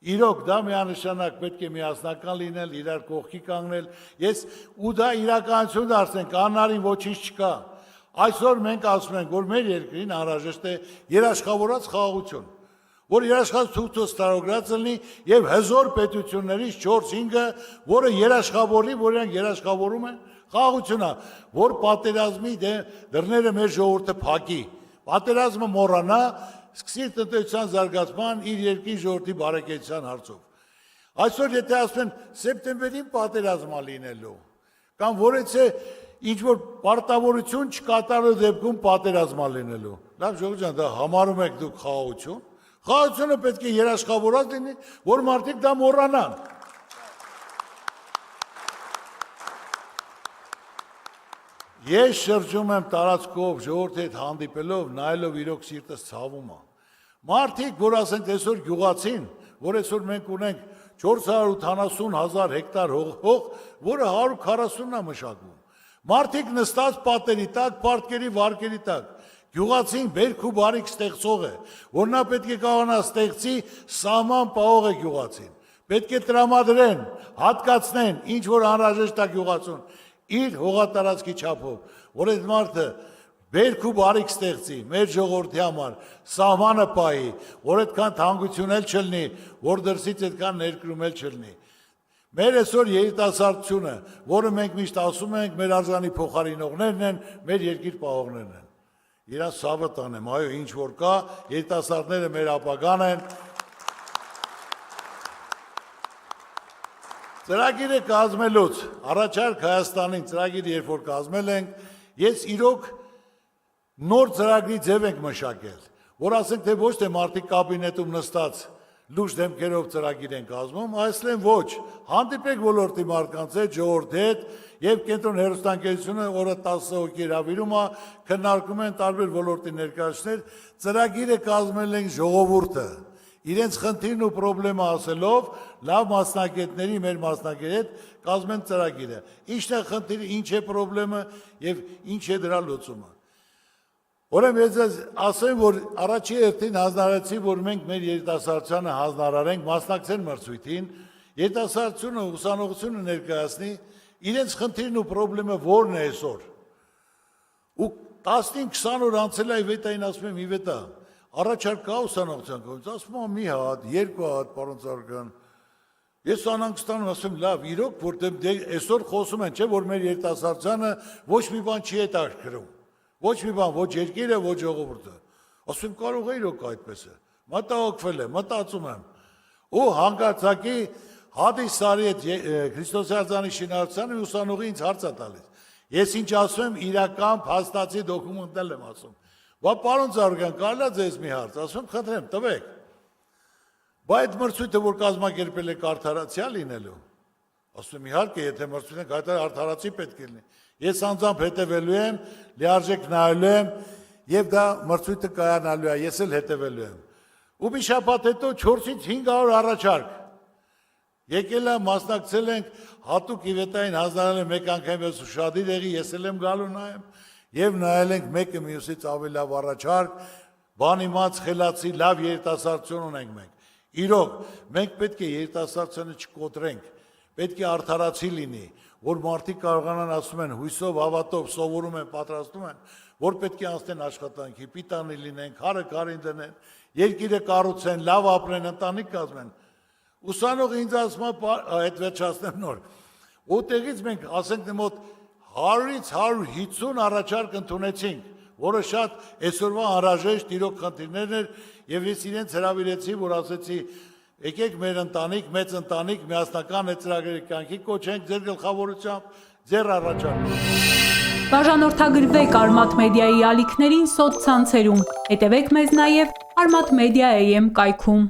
Իրոք դա միանշանակ պետք է միասնական լինել, իրար կողքի կանգնել, ու դա իրականություն դարձնենք, անարին ոչինչ չկա։ Այսօր մենք ասում ենք, որ մեր երկրին անհրաժեշտ է երաշխավորած խաղաղություն, որ երաշխավորությունը ստարոգրած լինի եւ հզոր պետություններից 4-5-ը, որը երաշխավորի, որ իրանք երաշխավորում են խաղաղությունն է, որ պատերազմի դռները մեր ժողովուրդը փակի, պատերազմը մոռանա, սկսի տնտեսության զարգացման իր երկրի ժողովրդի բարեկեցության հարցով։ Այսօր եթե ասում են սեպտեմբերին պատերազմա լինելու, կամ որեցե ինչ-որ պարտավորություն չկատարելու դեպքում պատերազմա լինելու։ Լավ ժողովուրդ ջան, դա համարում եք դուք խաղաղություն։ Խաղաղությունը պետք է երաշխավորած լինի, որ մարդիկ դա մոռանան։ Ես շրջում եմ տարածքով ժողովրդի հետ հանդիպելով, նայելով իրոք սիրտս ցավում է։ Մարդիկ, որ ասենք այսօր գյուղացին, որ այսօր մենք ունենք 480,000 հեկտար հող, որը 140-ն է մշակվում։ Մարդիկ նստած պատերի տակ, պարտքերի վարկերի տակ։ Գյուղացին բերք ու բարիք ստեղծող է, որ նա պետք է կարողանա ստեղծի սահման պահող է գյուղացին։ Պետք է տրամադրեն, հատկացնեն, ինչ որ անհրաժեշտ է գյուղացուն, իր հողատարածքի չափով, որ այդ մարդը բերք ու բարիք ստեղծի, մեր ժողովրդի համար, սահմանը պահի, որ այդքան թանկություն էլ չլինի, որ դրսից այդքան ներկրում էլ չլինի։ Մեր այսօր երիտասարդությունը, որը մենք միշտ ասում ենք, մեր արձանի փոխարինողներն են, մեր երկիր պահողներն են։ Իրանց ցավը տանեմ, այո, ինչ որ կա, երիտասարդները մեր ապագան են։ Ծրագիրը կազմելուց, առաջարկ Հայաստանին ծրագիր երբ որ կազմել ենք, ես իրոք նոր ծրագրի ձև ենք մշակել, որ ասենք թե ոչ թե մարդիկ կաբինետում նստած լուրջ դեմքերով ծրագիր են կազմում, այսլեն ոչ, հանդիպեք ոլորտի մարդկանց հետ, ժողովրդի հետ եւ կենտրոն հեռուստաընկերությունը օրը 10 հոգի հրավիրում է, քննարկում են տարբեր ոլորտի ներկայացուցիչներ, ծրագիրը կազմել են ժողովուրդը, իրենց խնդիրն ու պրոբլեմը ասելով, լավ մասնակիցների, մեր մասնակիցների հետ կազմեն ծրագիրը։ Ինչն է խնդիրը, ինչ է պրոբլեմը եւ ինչ է դրա լուծումը։ Ուրեմն ես ասեմ, որ առաջի հերթին հանձնարարեցի, որ մենք մեր երիտասարդությանը հանձնարարենք, մասնակցեն մրցույթին, երիտասարդությունը, ուսանողությունը ներկայացնի, իրենց խնդիրն ու պրոբլեմը որն է այսօր։ Ու 15-20 օր անցել է Իվետային ասում եմ Իվետա, առաջարկ կա ուսանողության կողմից, ասում եմ մի հատ, երկու հատ, պարոն Ծառուկյան։ Ես անհանգստանում ասում լավ, իրոք, որտեղ այսօր խոսում են, չէ, որ մեր երիտասարդությանը ոչ մի բան չի հետաքրքրում։ Ոչ մի բան, ոչ երկիրը, ոչ ժողովուրդը։ Ասում եմ կարող է իրոք այդպես է։ Մտահոգվել եմ, մտածում եմ։ Ու հանկարծակի Հադիս Սարի հետ Քրիստոսի արձանի շինարարությանը ուսանողի ինձ հարց է տալիս։ Ես ինչ ասում եմ, իրական փաստացի դոկումենտել եմ ասում։ Բա պարոն Ծառուկյան, կարելի է ձեզ մի հարց, ասում եմ, խնդրեմ, տվեք։ Բա այդ մրցույթը, որ կազմակերպել եք արդարացիա լինելու։ Ասում եմ, իհարկե, եթե մրցույթ եք արդարացի պետք է լինի։ Ես անձամբ հետևելու եմ, լիարժեք նայելու եմ, եւ դա մրցույթը կայանալու է, ես էլ հետևելու եմ։ Ու մի շաբաթ հետո 4-ից 500 առաջարկ։ Եկել է, մասնակցել ենք, հատուկ Իվետային հանձնարարել մեկ անգամ ես ուշադիր եղի, ես էլ եմ գալու նայեմ, եւ նայել ենք մեկը մյուսից ավելի լավ առաջարկ, բան իմաց, խելացի, լավ երիտասարդություն ունենք մենք։ Իրոք, մենք պետք է երիտասարդությունը չկոտրենք, պետք է արդարացի լինի, որ մարդիկ կարողանան ասում են հույսով, հավատով, սովորում են, պատրաստում են, որ պետք է անցնեն աշխատանքի, պիտանի լինեն, քարը քարին դնեն, երկիրը կառուցեն, լավ ապրեն, ընտանիք կազմեն։ Ուսանողը ինձ ասում է, այդ վերջացնեմ նոր։ Ուտեղից մենք ասենք մոտ 100-ից 150 առաջարկ ընդունեցինք, որը շատ այսօրվա անհրաժեշտ իրոք խնդիրներ էր, եւ ես իրենց հրավիրեցի, որ ասեցի եկեք մեր ընտանիք, մեծ ընտանիք, միասնական այդ ծրագրերի կյանքի կոչենք ձեր գլխավորությամբ, ձեր առաջարկով։ Բաժանորդագրվեք Արմաթ մեդիայի ալիքներին սոցցանցերում, հետևեք մեզ նաև Armat Media AM կայքում։